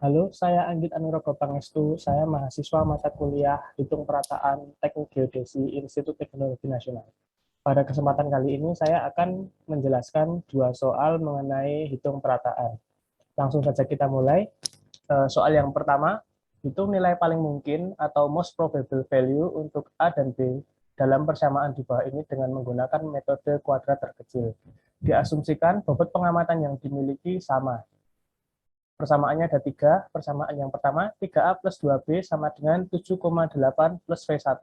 Halo, saya Anggit Anurogo Pangestu. Saya mahasiswa mata kuliah Hitung Perataan Teknik Geodesi Institut Teknologi Nasional. Pada kesempatan kali ini saya akan menjelaskan dua soal mengenai hitung perataan. Langsung saja kita mulai. Soal yang pertama, hitung nilai paling mungkin atau most probable value untuk A dan B dalam persamaan di bawah ini dengan menggunakan metode kuadrat terkecil. Diasumsikan bobot pengamatan yang dimiliki sama. Persamaannya ada tiga. Persamaan yang pertama, 3A plus 2B sama dengan 7,8 plus V1.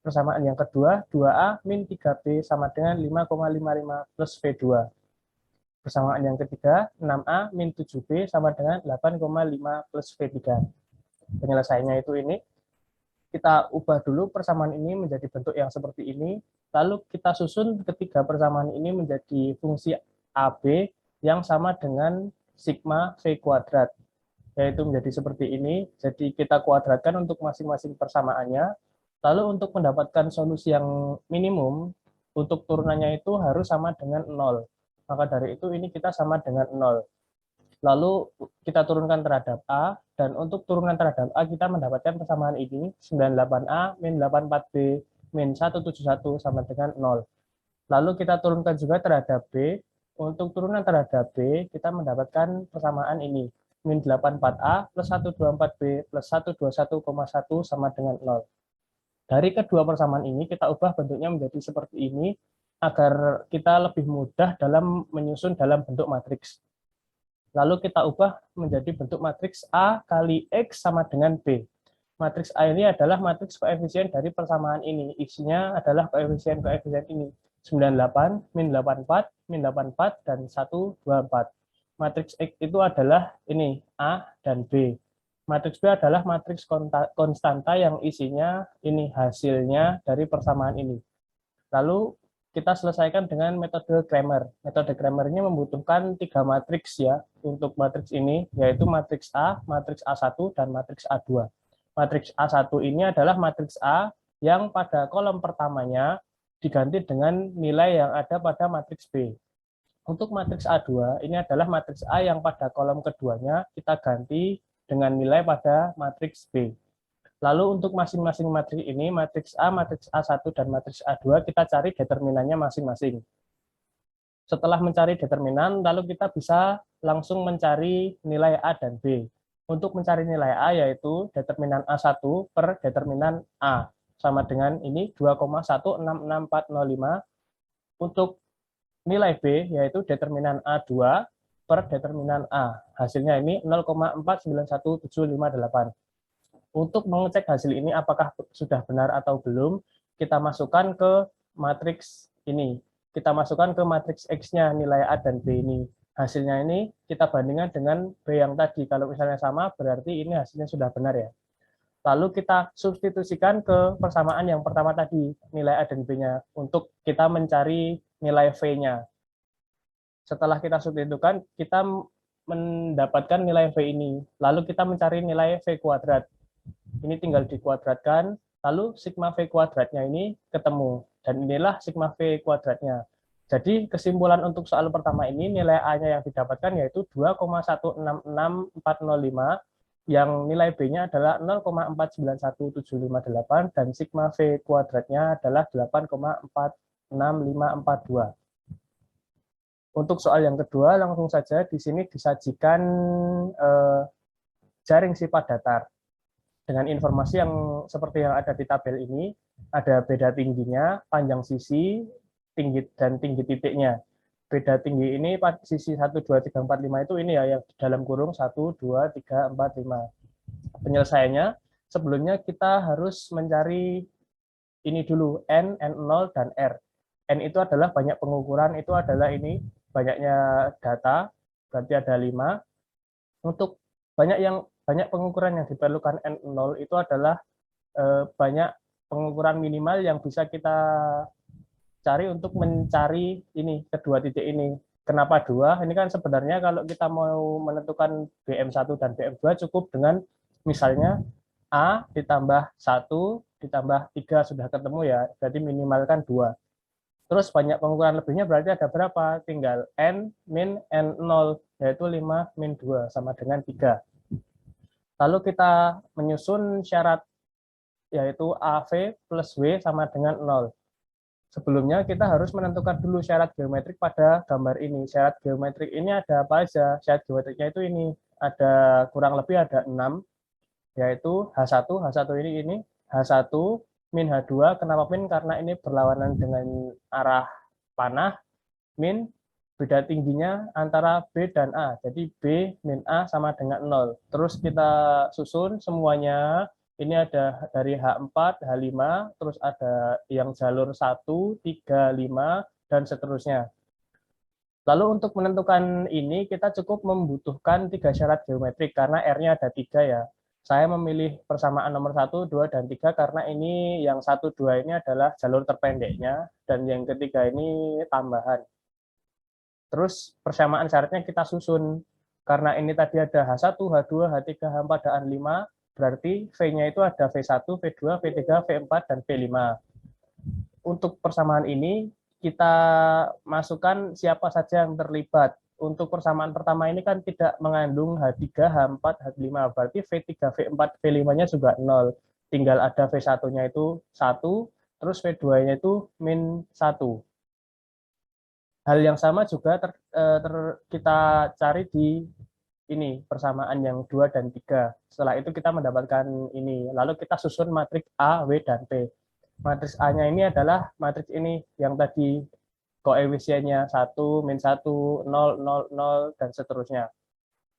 Persamaan yang kedua, 2A min 3B sama dengan 5,55 plus V2. Persamaan yang ketiga, 6A min 7B sama dengan 8,5 plus V3. Penyelesaiannya itu ini. Kita ubah dulu persamaan ini menjadi bentuk yang seperti ini. Lalu kita susun ketiga persamaan ini menjadi fungsi AB yang sama dengan sigma V kuadrat, yaitu menjadi seperti ini. Jadi kita kuadratkan untuk masing-masing persamaannya. Lalu untuk mendapatkan solusi yang minimum, untuk turunannya itu harus sama dengan 0. Maka dari itu ini kita sama dengan 0. Lalu kita turunkan terhadap A, dan untuk turunan terhadap A kita mendapatkan persamaan ini, 98A min 84B min 171 sama dengan 0. Lalu kita turunkan juga terhadap B. Untuk turunan terhadap B, kita mendapatkan persamaan ini. Min 84A plus 124B plus 121,1 sama dengan 0. Dari kedua persamaan ini, kita ubah bentuknya menjadi seperti ini, agar kita lebih mudah dalam menyusun dalam bentuk matriks. Lalu kita ubah menjadi bentuk matriks A kali X sama dengan B. Matriks A ini adalah matriks koefisien dari persamaan ini. Isinya adalah koefisien-koefisien ini. 98, min 84, min 84, dan 124. Matriks X itu adalah ini, A dan B. Matriks B adalah matriks konstanta yang isinya ini hasilnya dari persamaan ini. Lalu kita selesaikan dengan metode Cramer. Metode Cramer ini membutuhkan tiga matriks ya untuk matriks ini, yaitu matriks A1, dan matriks A2. Matriks A1 ini adalah matriks A yang pada kolom pertamanya diganti dengan nilai yang ada pada matriks B. Untuk matriks A2, ini adalah matriks A yang pada kolom keduanya kita ganti dengan nilai pada matriks B. Lalu untuk masing-masing matriks ini, matriks A, matriks A1, dan matriks A2, kita cari determinannya masing-masing. Setelah mencari determinan, lalu kita bisa langsung mencari nilai A dan B. Untuk mencari nilai A yaitu determinan A1 per determinan A. Sama dengan ini 2,166405. Untuk nilai B yaitu determinan A2 per determinan A. Hasilnya ini 0,4917588. Untuk mengecek hasil ini apakah sudah benar atau belum, kita masukkan ke matriks ini. Kita masukkan ke matriks X-nya nilai A dan B ini. Hasilnya ini kita bandingkan dengan B yang tadi. Kalau misalnya sama, berarti ini hasilnya sudah benar ya. Lalu kita substitusikan ke persamaan yang pertama tadi, nilai A dan B-nya, untuk kita mencari nilai V-nya. Setelah kita substitusikan, kita mendapatkan nilai V ini. Lalu kita mencari nilai V kuadrat. Ini tinggal dikuadratkan, lalu sigma V kuadratnya ini ketemu. Dan inilah sigma V kuadratnya. Jadi kesimpulan untuk soal pertama ini, nilai A-nya yang didapatkan yaitu 2,166405, yang nilai B-nya adalah 0,491758, dan sigma V kuadratnya adalah 8,46542. Untuk soal yang kedua, langsung saja di sini disajikan jaring sifat datar. Dengan informasi yang seperti yang ada di tabel ini, ada beda tingginya, panjang sisi, tinggi dan tinggi titiknya. Beda tinggi ini sisi 1, 2, 3, 4, 5 itu ini ya, yang dalam kurung 1, 2, 3, 4, 5. Penyelesaiannya, sebelumnya kita harus mencari ini dulu, N0, dan R. N itu adalah banyak pengukuran, itu adalah ini, banyaknya data, berarti ada 5. Untuk banyak pengukuran yang diperlukan N0 itu adalah banyak pengukuran minimal yang bisa kita cari untuk mencari ini kedua titik ini. Kenapa 2? Ini kan sebenarnya kalau kita mau menentukan BM1 dan BM2 cukup dengan misalnya A ditambah 1 ditambah 3 sudah ketemu ya, berarti minimal kan 2. Terus banyak pengukuran lebihnya berarti ada berapa? Tinggal N min N0, yaitu 5 min 2 sama dengan 3. Lalu kita menyusun syarat yaitu AV plus W sama dengan 0. Sebelumnya kita harus menentukan dulu syarat geometrik pada gambar ini. Syarat geometrik ini ada apa aja? Syarat geometriknya itu ini. Ada kurang lebih ada 6, yaitu H1, H1 ini, H1 min H2. Kenapa min? Karena ini berlawanan dengan arah panah. Min beda tingginya antara B dan A. Jadi B min A sama dengan 0. Terus kita susun semuanya. Ini ada dari H4, H5, terus ada yang jalur 1, 3, 5, dan seterusnya. Lalu untuk menentukan ini, kita cukup membutuhkan 3 syarat geometrik, karena R-nya ada 3 ya. Saya memilih persamaan nomor 1, 2, dan 3, karena ini yang 1, 2 ini adalah jalur terpendeknya, dan yang ketiga ini tambahan. Terus persamaan syaratnya kita susun. Karena ini tadi ada H1, H2, H3, H4, dan 5, berarti V-nya itu ada V1, V2, V3, V4, dan V5. Untuk persamaan ini, kita masukkan siapa saja yang terlibat. Untuk persamaan pertama ini kan tidak mengandung H3, H4, H5, berarti V3, V4, V5-nya juga 0. Tinggal ada V1-nya itu 1, terus V2-nya itu min 1. Hal yang sama juga kita cari di ini persamaan yang 2 dan 3. Setelah itu kita mendapatkan ini. Lalu kita susun matriks A, W, dan P. Matriks A-nya ini adalah matriks ini yang tadi koefisiennya 1, min 1, 0, 0, 0, dan seterusnya.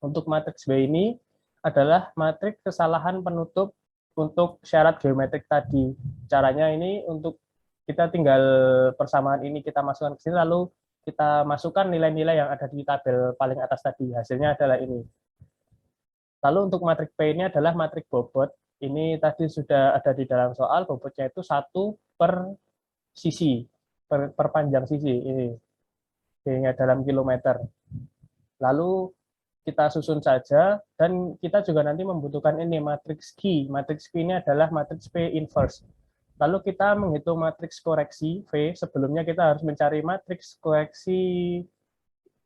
Untuk matriks B ini adalah matriks kesalahan penutup untuk syarat geometrik tadi. Caranya ini untuk kita tinggal persamaan ini kita masukkan ke sini, lalu kita masukkan nilai-nilai yang ada di tabel paling atas tadi. Hasilnya adalah ini. Lalu untuk matrik P ini adalah matrik bobot. Ini tadi sudah ada di dalam soal, bobotnya itu 1 per sisi, per panjang sisi. Ini P-nya dalam kilometer. Lalu kita susun saja, dan kita juga nanti membutuhkan ini matriks Q. Matriks Q ini adalah matriks P inverse. Lalu kita menghitung matriks koreksi V. Sebelumnya kita harus mencari matriks koreksi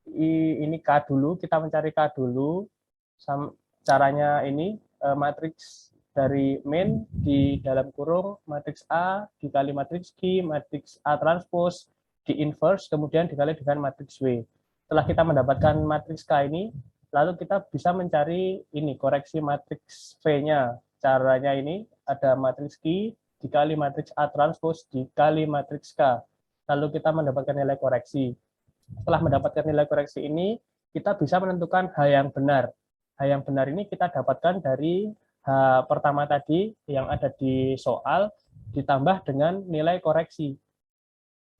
ini K dulu. Kita mencari K dulu. Caranya ini matriks dari min di dalam kurung matriks A dikali matriks Q, matriks A transpose di inverse, kemudian dikali dengan matriks W. Setelah kita mendapatkan matriks K ini, lalu kita bisa mencari ini koreksi matriks V-nya. Caranya ini ada matriks Q dikali matriks A transpose dikali matriks K. Lalu kita mendapatkan nilai koreksi. Setelah mendapatkan nilai koreksi ini, kita bisa menentukan H yang benar. H yang benar ini kita dapatkan dari H pertama tadi yang ada di soal, ditambah dengan nilai koreksi.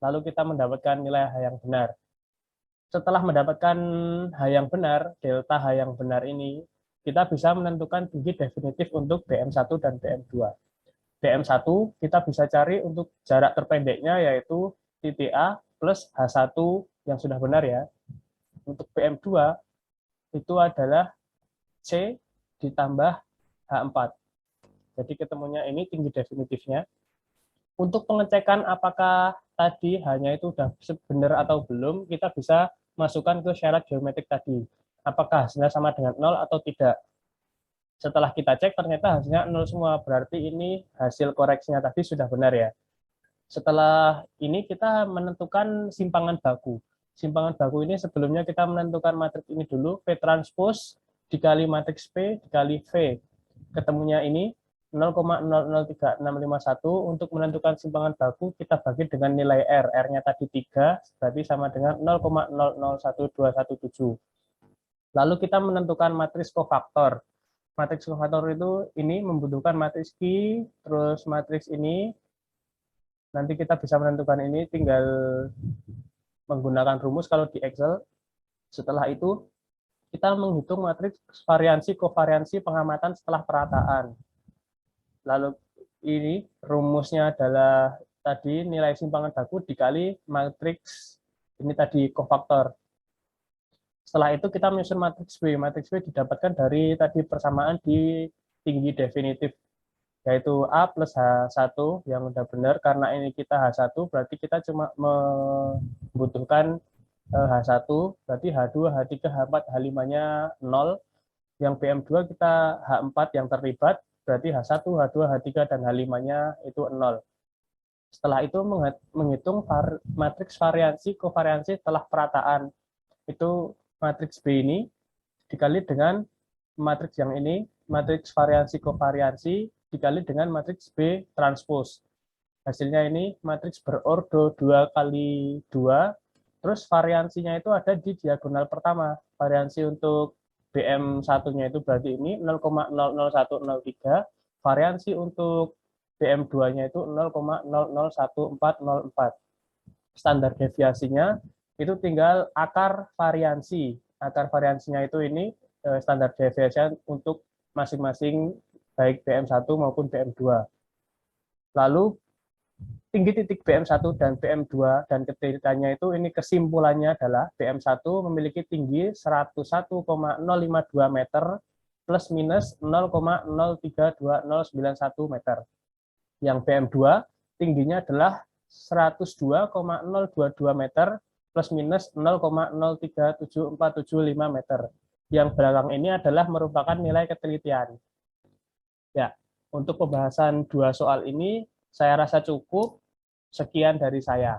Lalu kita mendapatkan nilai H yang benar. Setelah mendapatkan H yang benar, delta H yang benar ini, kita bisa menentukan tinggi definitif untuk BM1 dan BM2. BM1 kita bisa cari untuk jarak terpendeknya yaitu titik A plus H1 yang sudah benar ya. Untuk BM2 itu adalah C ditambah H4. Jadi ketemunya ini tinggi definitifnya. Untuk pengecekan apakah tadi hanya itu sudah benar atau belum, kita bisa masukkan ke syarat geometrik tadi. Apakah hasilnya sama dengan 0 atau tidak. Setelah kita cek, ternyata hasilnya 0 semua. Berarti ini hasil koreksinya tadi sudah benar ya. Setelah ini kita menentukan simpangan baku. Simpangan baku ini sebelumnya kita menentukan matriks ini dulu, P transpose dikali matriks P dikali V. Ketemunya ini 0,003651. Untuk menentukan simpangan baku, kita bagi dengan nilai R. R-nya tadi 3, berarti sama dengan 0,001217. Lalu kita menentukan matriks kofaktor. Matriks kofaktor itu ini membutuhkan matriks Q, terus matriks ini. Nanti kita bisa menentukan ini tinggal menggunakan rumus kalau di Excel. Setelah itu, kita menghitung matriks variansi kovariansi pengamatan setelah perataan. Lalu ini rumusnya adalah tadi nilai simpangan baku dikali matriks ini tadi kofaktor. Setelah itu kita menyusun matriks W. Matriks W didapatkan dari tadi persamaan di tinggi definitif, yaitu A plus H1 yang udah benar. Karena ini kita H1, berarti kita cuma membutuhkan H1, berarti H2, H3, H4, H5-nya 0. Yang PM2 kita H4 yang terlibat, berarti H1, H2, H3, dan H5-nya itu 0. Setelah itu menghitung matriks variansi kovariansi setelah perataan. Itu matriks B ini dikali dengan matriks yang ini, matriks variansi kovariansi dikali dengan matriks B transpose. Hasilnya ini matriks berordo 2 kali 2, terus variansinya itu ada di diagonal pertama. Variansi untuk BM1-nya itu berarti ini 0,00103, variansi untuk BM2-nya itu 0,001404. Standar deviasinya itu tinggal akar variansi. Akar variansinya itu ini standar deviasi untuk masing-masing baik BM1 maupun BM2. Lalu tinggi titik BM1 dan BM2 dan ketikanya itu ini kesimpulannya adalah BM1 memiliki tinggi 101,052 meter plus minus 0,032091 meter. Yang BM2 tingginya adalah 102,022 meter plus minus 0,037475 meter. Yang belakang ini adalah merupakan nilai ketelitian. Ya, untuk pembahasan dua soal ini saya rasa cukup. Sekian dari saya.